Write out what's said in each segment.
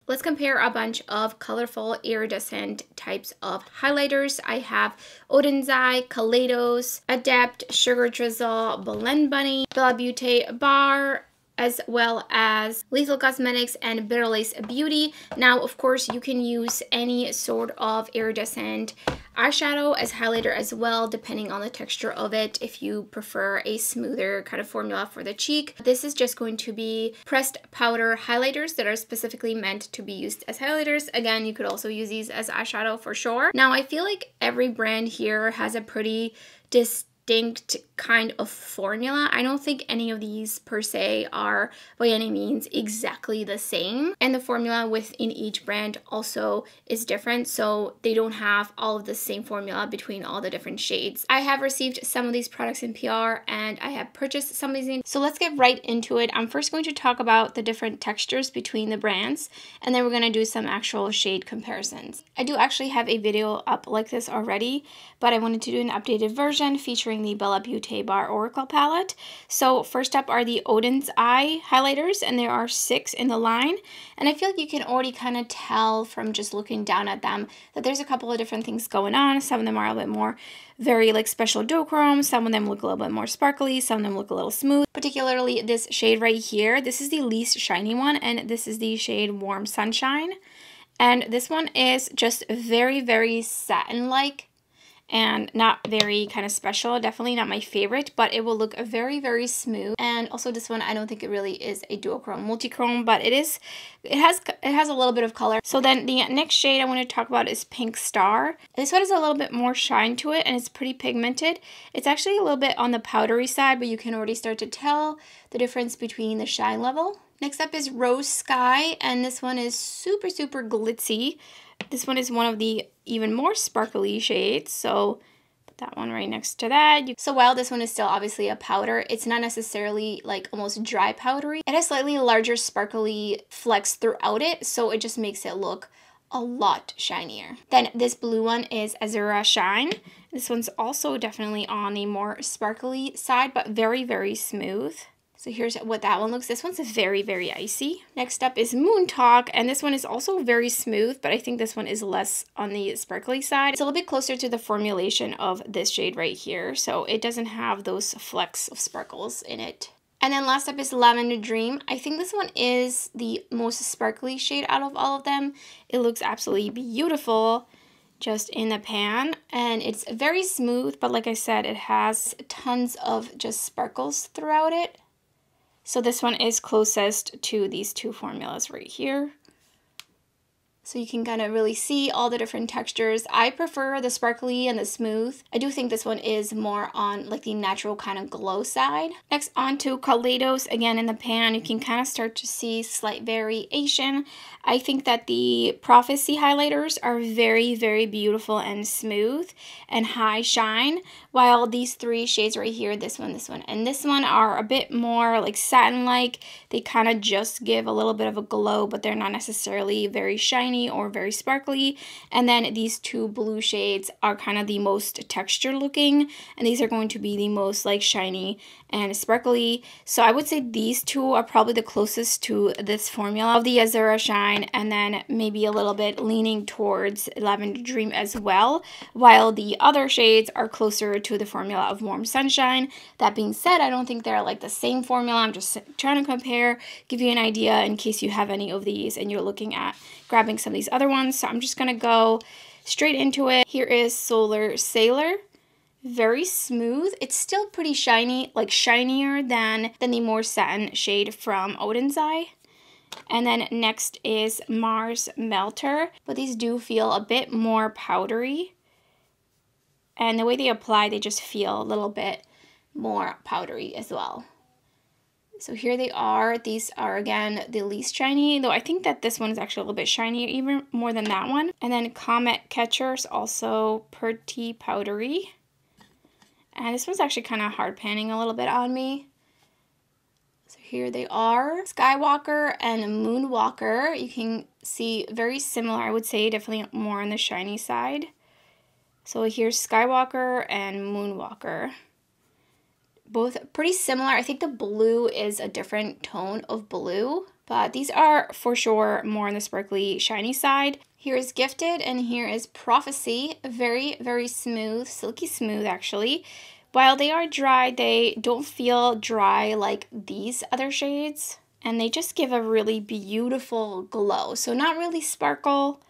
Let's compare a bunch of colorful iridescent types of highlighters. I have Odin's Eye, Kaleidos, Adept, Sugar Drizzle, Blend Bunny, Bella Beaute Bar, as well as Lethal Cosmetics and Bitter Lace Beauty. Now, of course, you can use any sort of iridescent eyeshadow as highlighter as well, depending on the texture of it, if you prefer a smoother kind of formula for the cheek. This is just going to be pressed powder highlighters that are specifically meant to be used as highlighters. Again, you could also use these as eyeshadow for sure. Now, I feel like every brand here has a pretty distinct kind of formula. I don't think any of these per se are by any means exactly the same, and the formula within each brand also is different, so they don't have all of the same formula between all the different shades. I have received some of these products in PR and I have purchased some of these. So let's get right into it. I'm first going to talk about the different textures between the brands, and then we're going to do some actual shade comparisons. I do actually have a video up like this already, but I wanted to do an updated version featuring the Bella Beaute Bar Oracle palette. So first up are the Odin's Eye highlighters, and there are 6 in the line, and I feel like you can already kind of tell from just looking down at them that there's a couple of different things going on. Some of them are a little bit more very like special duochrome, some of them look a little bit more sparkly, some of them look a little smooth. Particularly this shade right here, this is the least shiny one, and this is the shade Warm Sunshine, and this one is just very, very satin-like and not very kind of special. Definitely not my favorite, but it will look very, very smooth. And also this one, I don't think it really is a duochrome multichrome, but it has a little bit of color. So then the next shade I want to talk about is Pink Star. This one has a little bit more shine to it, and it's pretty pigmented. It's actually a little bit on the powdery side, but you can already start to tell the difference between the shine level. Next up is Rose Sky, and this one is super, super glitzy. This one is one of the even more sparkly shades, so put that one right next to that. So while this one is still obviously a powder, it's not necessarily like almost dry powdery. It has slightly larger sparkly flecks throughout it, so it just makes it look a lot shinier. Then this blue one is Azura Shine. This one's also definitely on the more sparkly side, but very, very smooth. So here's what that one looks. This one's very, very icy. Next up is Moon Talk, and this one is also very smooth, but I think this one is less on the sparkly side. It's a little bit closer to the formulation of this shade right here, so it doesn't have those flecks of sparkles in it. And then last up is Lavender Dream. I think this one is the most sparkly shade out of all of them. It looks absolutely beautiful just in the pan, and it's very smooth, but like I said, it has tons of just sparkles throughout it. So this one is closest to these two formulas right here. So you can kind of really see all the different textures. I prefer the sparkly and the smooth. I do think this one is more on like the natural kind of glow side. Next on to Kaleidos. Again, in the pan, you can kind of start to see slight variation. I think that the Prophecy highlighters are very, very beautiful and smooth and high shine, while these 3 shades right here, this one, and this one are a bit more like satin-like. They kind of just give a little bit of a glow, but they're not necessarily very shiny or very sparkly. And then these 2 blue shades are kind of the most texture looking, and these are going to be the most like shiny and sparkly. So I would say these 2 are probably the closest to this formula of the Azura Shine, and then maybe a little bit leaning towards Lavender Dream as well, while the other shades are closer to the formula of Warm Sunshine. That being said, I don't think they're like the same formula. I'm just trying to compare, give you an idea in case you have any of these and you're looking at grabbing some of these other ones. So I'm just gonna go straight into it. Here is Solar Sailor. Very smooth. It's still pretty shiny, like shinier than the more satin shade from Odin's Eye. And then next is Mars Melter, but these do feel a bit more powdery. And the way they apply, they just feel a little bit more powdery as well. So here they are. These are, again, the least shiny, though I think that this one is actually a little bit shinier, even more than that one. And then Comet Catcher is also pretty powdery. And this one's actually kind of hard panning a little bit on me. So here they are. Skywalker and Moonwalker. You can see very similar, I would say, definitely more on the shiny side. So here's Skywalker and Moonwalker. Both pretty similar. I think the blue is a different tone of blue. But these are for sure more on the sparkly, shiny side. Here is Gifted and here is Prophecy. Very, very smooth, silky smooth actually. While they are dry, they don't feel dry like these other shades. And they just give a really beautiful glow. So not really sparkle,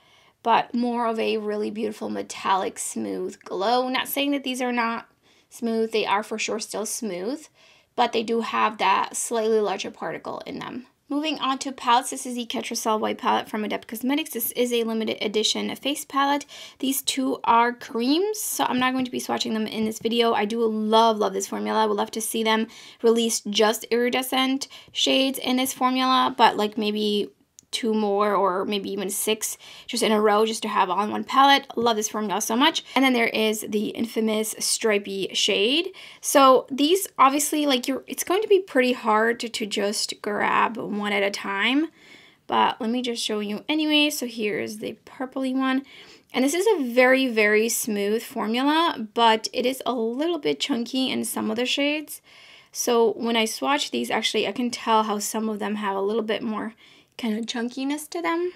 but more of a really beautiful metallic smooth glow. Not saying that these are not smooth. They are for sure still smooth, but they do have that slightly larger particle in them. Moving on to palettes, this is the Ketracel White Palette from Adept Cosmetics. This is a limited edition face palette. These two are creams, so I'm not going to be swatching them in this video. I do love this formula. I would love to see them release just iridescent shades in this formula, but like maybe 2 more or maybe even 6 just in a row just to have on one palette. Love this formula so much. And then there is the infamous stripy shade. So these obviously like it's going to be pretty hard to just grab one at a time, but let me just show you anyway. So here's the purpley one. And this is a very, very smooth formula, but it is a little bit chunky in some of the shades. So when I swatch these, actually I can tell how some of them have a little bit more kind of chunkiness to them.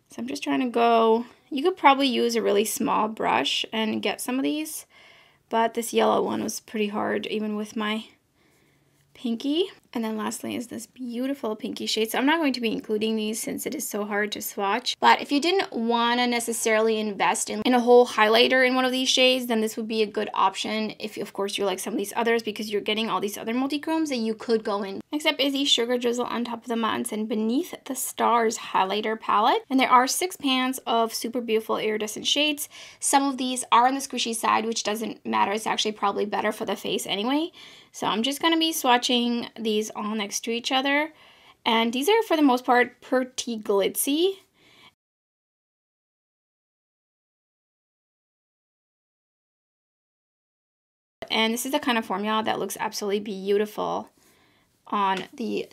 So I'm just trying to go, you could probably use a really small brush and get some of these, but this yellow one was pretty hard even with my pinky. And then lastly is this beautiful pinky shade. So I'm not going to be including these since it is so hard to swatch. But if you didn't want to necessarily invest in a whole highlighter in one of these shades, then this would be a good option if, of course, you like some of these others because you're getting all these other multi-chromes that you could go in. Next up is the Sugar Drizzle on Top of the Mountains and Beneath the Stars highlighter palette. And there are 6 pans of super beautiful iridescent shades. Some of these are on the squishy side, which doesn't matter. It's actually probably better for the face anyway. So I'm just going to be swatching these all next to each other. And these are, for the most part, pretty glitzy. And this is the kind of formula that looks absolutely beautiful on the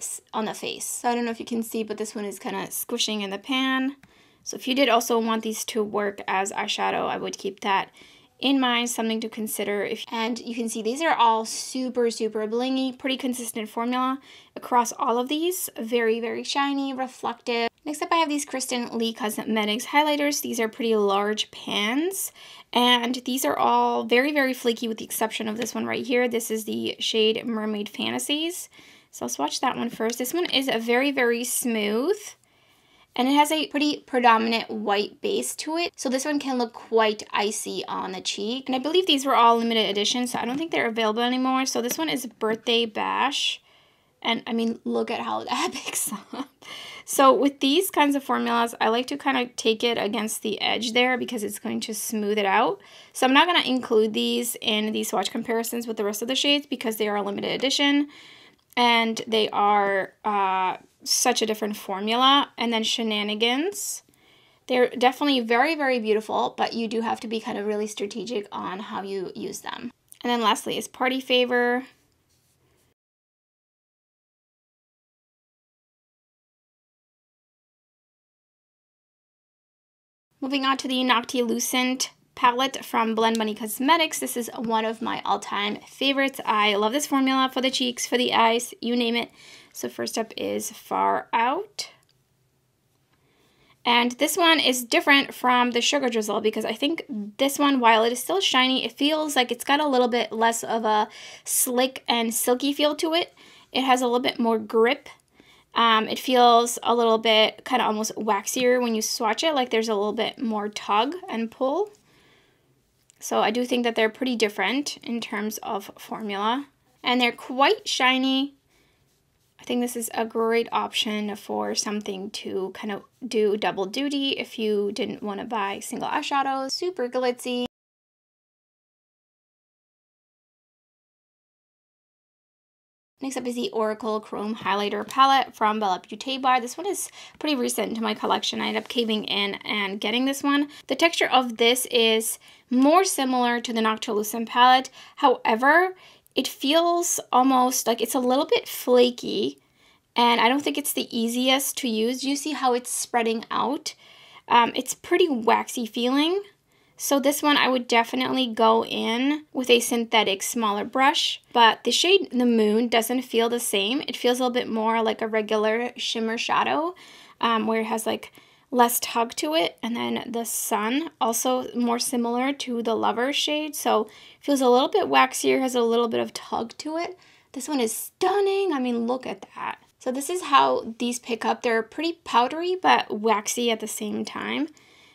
face. So I don't know if you can see, but this one is kind of squishing in the pan. So if you did also want these to work as eyeshadow, I would keep that in mind, something to consider. And you can see these are all super, super blingy, pretty consistent formula across all of these. Very, very shiny, reflective. Next up, I have these Kristen Lee Cosmetics highlighters. These are pretty large pans, and these are all very, very flaky with the exception of this one right here. This is the shade Mermaid Fantasies. So I'll swatch that one first. This one is a very, very smooth, and it has a pretty predominant white base to it. So this one can look quite icy on the cheek. And I believe these were all limited edition, so I don't think they're available anymore. So this one is Birthday Bash. And I mean, look at how that picks up. So with these kinds of formulas, I like to kind of take it against the edge there because it's going to smooth it out. So I'm not going to include these in these swatch comparisons with the rest of the shades because they are a limited edition. And they are such a different formula. And then Shenanigans. They're definitely very, very beautiful, but you do have to be kind of really strategic on how you use them. And then lastly is Party Favor. Moving on to the Noctilucent palette from Blend Bunny Cosmetics. This is one of my all-time favorites. I love this formula for the cheeks, for the eyes, you name it. So first up is Far Out. And this one is different from the Sugar Drizzle because I think this one, while it is still shiny, it feels like it's got a little bit less of a slick and silky feel to it. It has a little bit more grip. It feels a little bit kind of almost waxier when you swatch it, like there's a little bit more tug and pull. So I do think that they're pretty different in terms of formula. And they're quite shiny. I think this is a great option for something to kind of do double duty if you didn't want to buy single eyeshadows. Super glitzy. Next up is the Oracle Chrome Highlighter Palette from Bella Beaute Bar. This one is pretty recent to my collection. I ended up caving in and getting this one. The texture of this is more similar to the Noctilucent palette. However, it feels almost like it's a little bit flaky, and I don't think it's the easiest to use. You see how it's spreading out? It's pretty waxy feeling. So this one I would definitely go in with a synthetic smaller brush, but the shade The Moon doesn't feel the same. It feels a little bit more like a regular shimmer shadow, where it has like less tug to it. And then the Sun, also more similar to the Lover shade, so it feels a little bit waxier, has a little bit of tug to it. This one is stunning. I mean, look at that. So this is how these pick up. They're pretty powdery but waxy at the same time.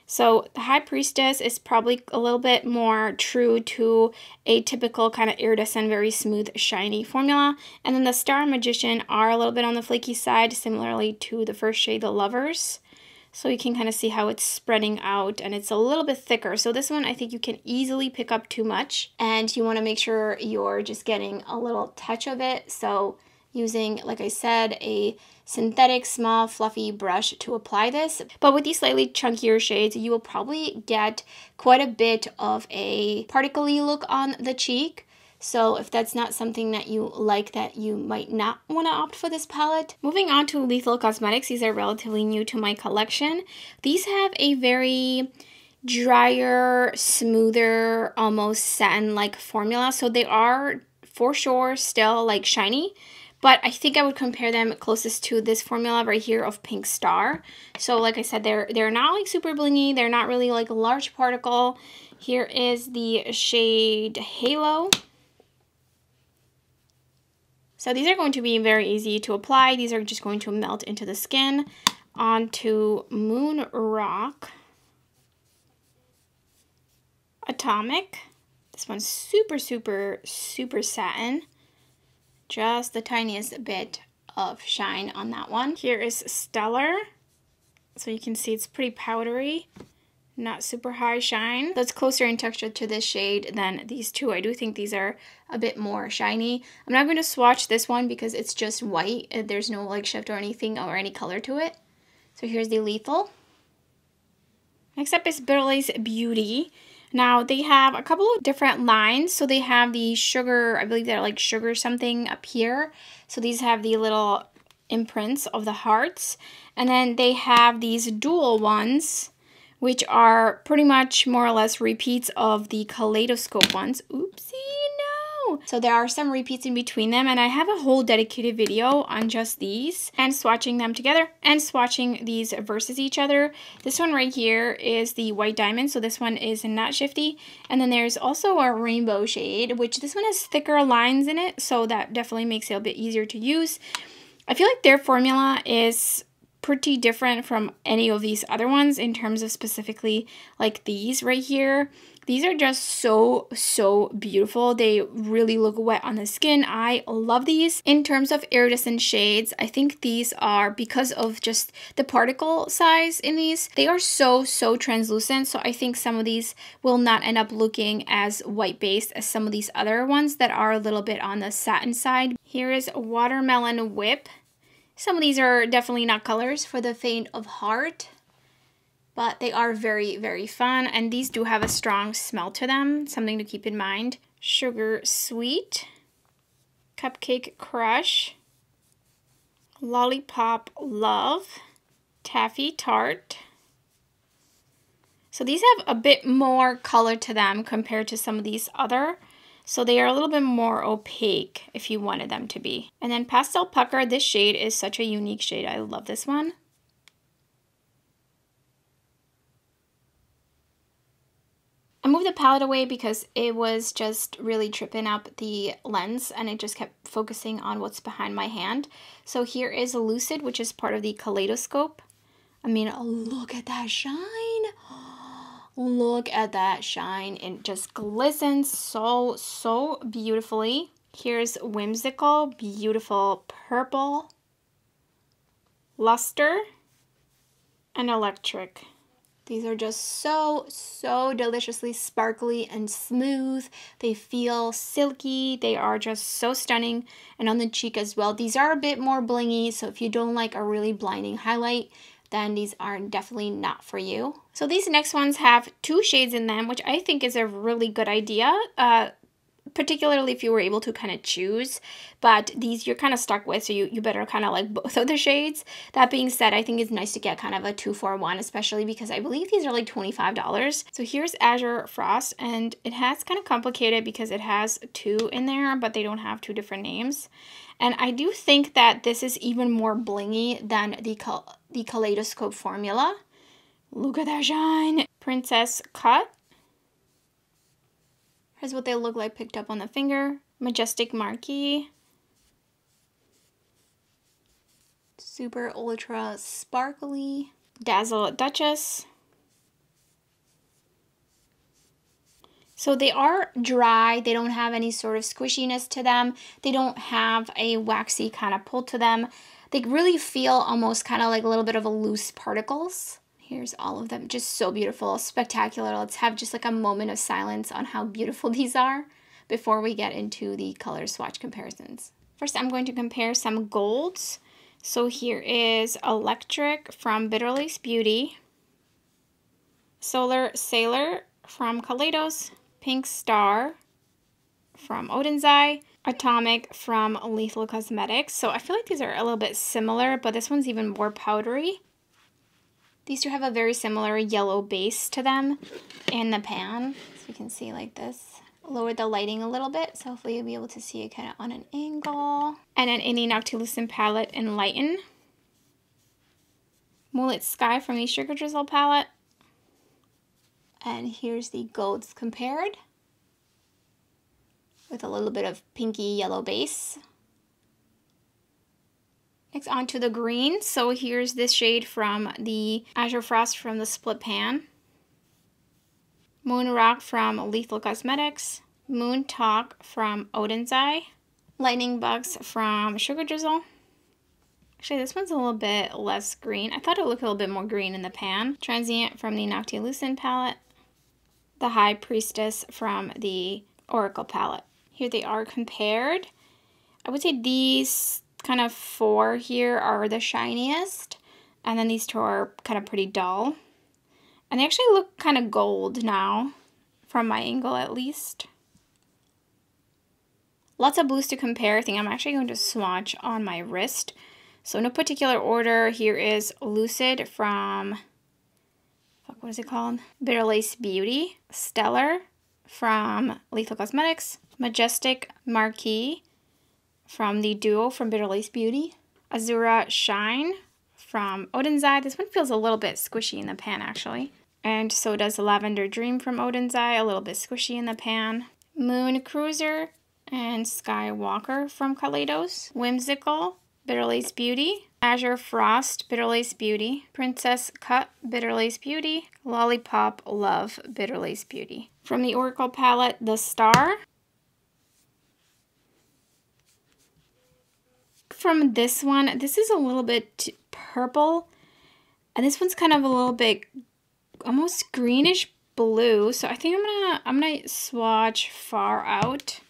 So the High Priestess is probably a little bit more true to a typical kind of iridescent, very smooth, shiny formula. And then the Star and Magician are a little bit on the flaky side, similarly to the first shade, the Lovers. So you can kind of see how it's spreading out and it's a little bit thicker. So this one, I think you can easily pick up too much. And you want to make sure you're just getting a little touch of it. So using, like I said, a synthetic small fluffy brush to apply this. But with these slightly chunkier shades, you will probably get quite a bit of a particle-y look on the cheek. So if that's not something that you like, that you might not want to opt for this palette. Moving on to Lethal Cosmetics, these are relatively new to my collection. These have a very drier, smoother, almost satin-like formula. So they are for sure still like shiny, but I think I would compare them closest to this formula right here of Pink Star. So like I said, they're not like super blingy. They're not really like a large particle. Here is the shade Halo. So these are going to be very easy to apply. These are just going to melt into the skin. Onto Moon Rock. Atomic. This one's super, super, super satin. Just the tiniest bit of shine on that one. Here is Stellar. So you can see it's pretty powdery, not super high shine. That's closer in texture to this shade than these two. I do think these are a bit more shiny. I'm not going to swatch this one because it's just white. There's no like shift or anything or any color to it. So here's the Lethal. Next up is Beaute. Now they have a couple of different lines. So they have the sugar, I believe they're like sugar something up here. So these have the little imprints of the hearts. And then they have these dual ones, which are pretty much more or less repeats of the Kaleidoscope ones. Oopsie, no! So there are some repeats in between them, and I have a whole dedicated video on just these and swatching them together and swatching these versus each other. This one right here is the White Diamond, so this one is not shifty. And then there's also a rainbow shade, which this one has thicker lines in it, so that definitely makes it a bit easier to use. I feel like their formula is pretty different from any of these other ones in terms of specifically like these right here. These are just so beautiful. They really look wet on the skin. I love these. In terms of iridescent shades, I think these are, because of just the particle size in these, they are so translucent. So I think some of these will not end up looking as white based as some of these other ones that are a little bit on the satin side. Here is Watermelon Whip. Some of these are definitely not colors for the faint of heart, but they are very fun, and these do have a strong smell to them, something to keep in mind. Sugar Sweet, Cupcake Crush, Lollipop Love, Taffy Tart. So these have a bit more color to them compared to some of these other. So they are a little bit more opaque if you wanted them to be. And then Pastel Pucker, this shade is such a unique shade. I love this one. I moved the palette away because it was just really tripping up the lens and it just kept focusing on what's behind my hand. So here is Lucid, which is part of the Kaleidoscope. I mean, look at that shine. Look at that shine. It just glistens so beautifully. Here's Whimsical, beautiful purple, Luster, and Electric. These are just so deliciously sparkly and smooth. They feel silky. They are just so stunning. And on the cheek as well. These are a bit more blingy, so if you don't like a really blinding highlight, then these are definitely not for you. So these next ones have 2 shades in them, which I think is a really good idea. particularly if you were able to kind of choose, but these you're kind of stuck with, so you better kind of like both of the shades. That being said, I think it's nice to get kind of a 2-for-1, especially because I believe these are like $25. So here's Azure Frost, and it has kind of complicated because it has 2 in there, but they don't have 2 different names. And I do think that this is even more blingy than the Kaleidoscope formula. Look at that shine! Princess Cut. Here's what they look like picked up on the finger. Majestic Marquee. Super ultra sparkly. Dazzle Duchess. So they are dry. They don't have any sort of squishiness to them. They don't have a waxy kind of pull to them. They really feel almost kind of like a little bit of a loose particles. Here's all of them, just so beautiful, spectacular. Let's have just like a moment of silence on how beautiful these are before we get into the color swatch comparisons. First, I'm going to compare some golds. So here is Electric from Bitterlace Beauty, Solar Sailor from Kaleidos, Pink Star from Odin's Eye, Atomic from Lethal Cosmetics. So I feel like these are a little bit similar, but this one's even more powdery. These two have a very similar yellow base to them in the pan. So you can see like this. Lower the lighting a little bit, so hopefully you'll be able to see it kind of on an angle. And then in the Noctilucent palette, Enlighten. Moonlit Sky from the Sugar Drizzle palette. And here's the golds compared with a little bit of pinky yellow base. Next, on to the green. So here's this shade from the Azure Frost from the Split Pan. Moon Rock from Lethal Cosmetics. Moon Talk from Odin's Eye. Lightning Bugs from Sugar Drizzle. Actually, this one's a little bit less green. I thought it looked a little bit more green in the pan. Transient from the Noctilucent palette. The High Priestess from the Oracle palette. Here they are compared. I would say these kind of 4 here are the shiniest, and then these 2 are kind of pretty dull. And they actually look kind of gold now, from my angle at least. Lots of blues to compare. I think I'm actually going to swatch on my wrist. So no particular order. Here is Lucid from, what is it called? Bitterlace Beauty. Stellar from Lethal Cosmetics. Majestic Marquee from the Duo from Bitterlace Beauty. Azura Shine from Odin's Eye. This one feels a little bit squishy in the pan actually. And so does Lavender Dream from Odin's Eye, a little bit squishy in the pan. Moon Cruiser and Skywalker from Kaleidos. Whimsical, Bitterlace Beauty. Azure Frost, Bitterlace Beauty. Princess Cut, Bitterlace Beauty. Lollipop Love, Bitterlace Beauty. From the Oracle palette, The Star. From this one, this is a little bit purple, and this one's kind of a little bit almost greenish blue. So I think I'm gonna swatch far out.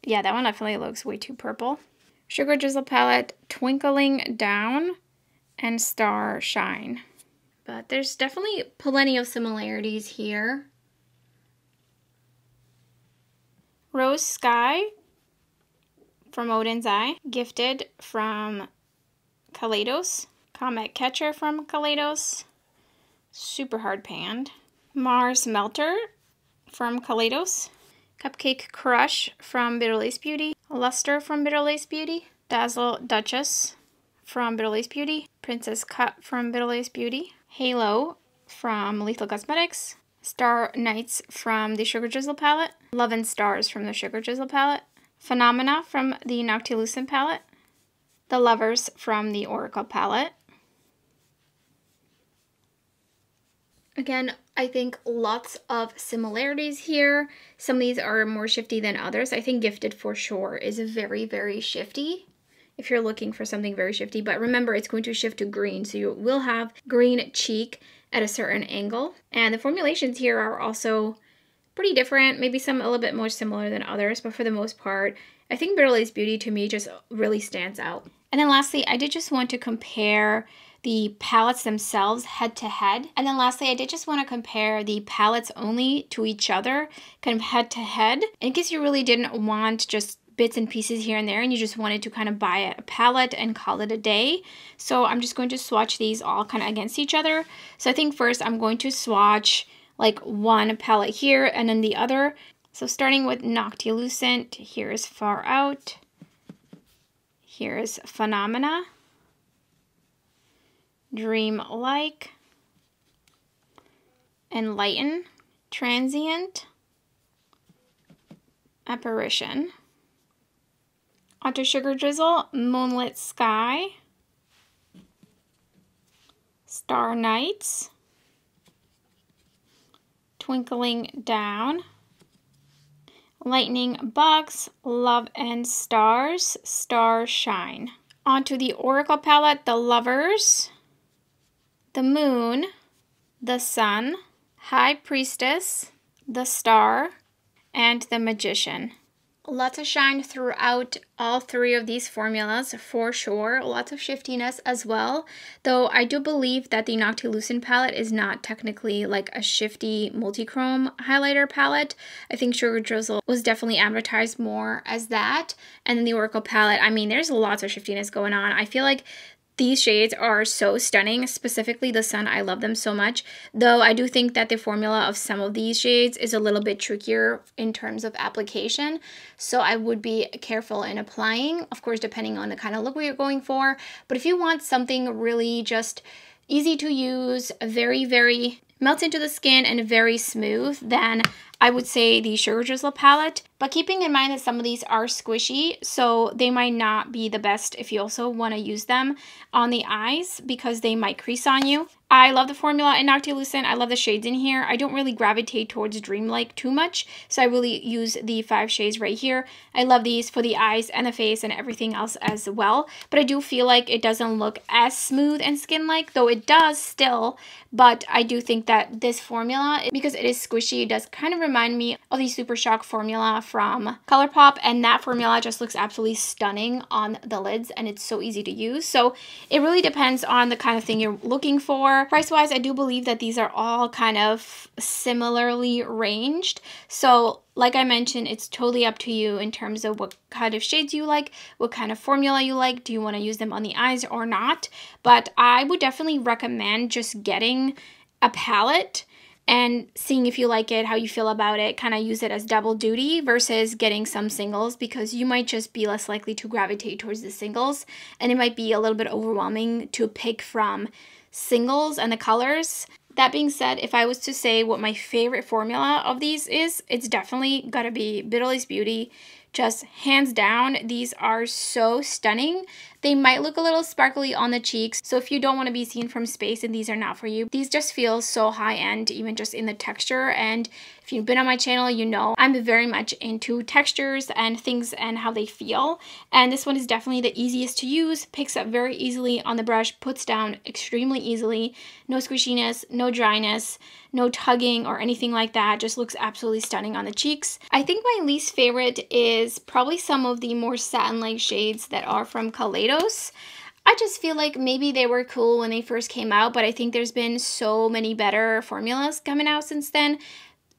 Yeah, that one definitely looks way too purple. Sugar Drizzle palette, Twinkling Down and Star Shine. But there's definitely plenty of similarities here. Rose Sky from Odin's Eye. Gifted from Kaleidos. Comet Catcher from Kaleidos. Super hard panned. Mars Melter from Kaleidos. Cupcake Crush from Bitterlace Beauty. Luster from Bitterlace Beauty. Dazzle Duchess from Bitterlace Beauty. Princess Cut from Bitterlace Beauty. Halo from Lethal Cosmetics. Star Nights from the Sugar Drizzle palette. Love and Stars from the Sugar Drizzle palette. Phenomena from the Noctilucent palette. The Lovers from the Oracle palette. Again, I think lots of similarities here. Some of these are more shifty than others. I think Gifted for sure is very, very shifty if you're looking for something very shifty. But remember, it's going to shift to green, so you will have green cheek at a certain angle. And the formulations here are also pretty different. Maybe some a little bit more similar than others, but for the most part, I think Bitterlace Beauty to me just really stands out. And then lastly, I did just want to compare the palettes themselves head to head. And then lastly, I did just want to compare the palettes only to each other, kind of head to head, in case you really didn't want just bits and pieces here and there and you just wanted to kind of buy a palette and call it a day. So I'm just going to swatch these all kind of against each other. So I think first I'm going to swatch like one palette here and then the other. So starting with Noctilucent, here is Far Out, here is Phenomena, Dream-like, Enlighten, Transient, Apparition. Onto Sugar Drizzle, Moonlit Sky, Star Nights, Twinkling Down, Lightning Box, Love and Stars, Star Shine. Onto the Oracle palette, the Lovers, the Moon, the Sun, High Priestess, the Star, and the Magician. Lots of shine throughout all three of these formulas for sure. Lots of shiftiness as well. Though I do believe that the Noctilucent palette is not technically like a shifty multi-chrome highlighter palette. I think Sugar Drizzle was definitely advertised more as that. And then the Oracle palette, I mean, there's lots of shiftiness going on. I feel like these shades are so stunning, specifically the Sun. I love them so much, though I do think that the formula of some of these shades is a little bit trickier in terms of application, so I would be careful in applying, of course, depending on the kind of look you're going for. But if you want something really just easy to use, very melts into the skin and very smooth, then I would say the Sugar Drizzle palette. But keeping in mind that some of these are squishy, so they might not be the best if you also want to use them on the eyes because they might crease on you. I love the formula in Noctilucent. I love the shades in here. I don't really gravitate towards Dreamlike too much, so I really use the 5 shades right here. I love these for the eyes and the face and everything else as well, but I do feel like it doesn't look as smooth and skin-like, though it does still, but I do think that this formula, because it is squishy, it does kind of remind me of the Super Shock formula from ColourPop, and that formula just looks absolutely stunning on the lids, and it's so easy to use. So it really depends on the kind of thing you're looking for. Price-wise, I do believe that these are all kind of similarly ranged. So like I mentioned, it's totally up to you in terms of what kind of shades you like, what kind of formula you like. Do you want to use them on the eyes or not? But I would definitely recommend just getting a palette and seeing if you like it, how you feel about it, kind of use it as double duty versus getting some singles, because you might just be less likely to gravitate towards the singles, and it might be a little bit overwhelming to pick from singles and the colors. That being said, if I was to say what my favorite formula of these is, it's definitely gotta be Beaute's Beauty. Just hands down, these are so stunning. They might look a little sparkly on the cheeks, so if you don't want to be seen from space and these are not for you, these just feel so high-end, even just in the texture. And if you've been on my channel, you know I'm very much into textures and things and how they feel. And this one is definitely the easiest to use, picks up very easily on the brush, puts down extremely easily, no squishiness, no dryness, no tugging or anything like that. Just looks absolutely stunning on the cheeks. I think my least favorite is probably some of the more satin-like shades that are from Kaleidos. I just feel like maybe they were cool when they first came out, but I think there's been so many better formulas coming out since then.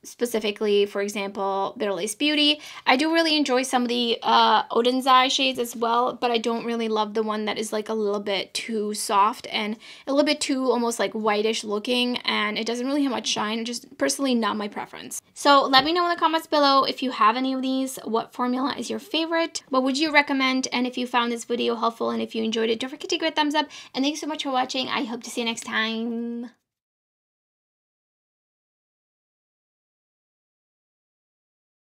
Specifically, for example, Beaute's Beauty. I do really enjoy some of the Odin's Eye shades as well, but I don't really love the one that is like a little bit too soft and a little bit too almost like whitish looking, and it doesn't really have much shine. Just personally not my preference. So let me know in the comments below if you have any of these, what formula is your favorite, what would you recommend, and if you found this video helpful and if you enjoyed it, don't forget to give it a thumbs up, and thank you so much for watching. I hope to see you next time.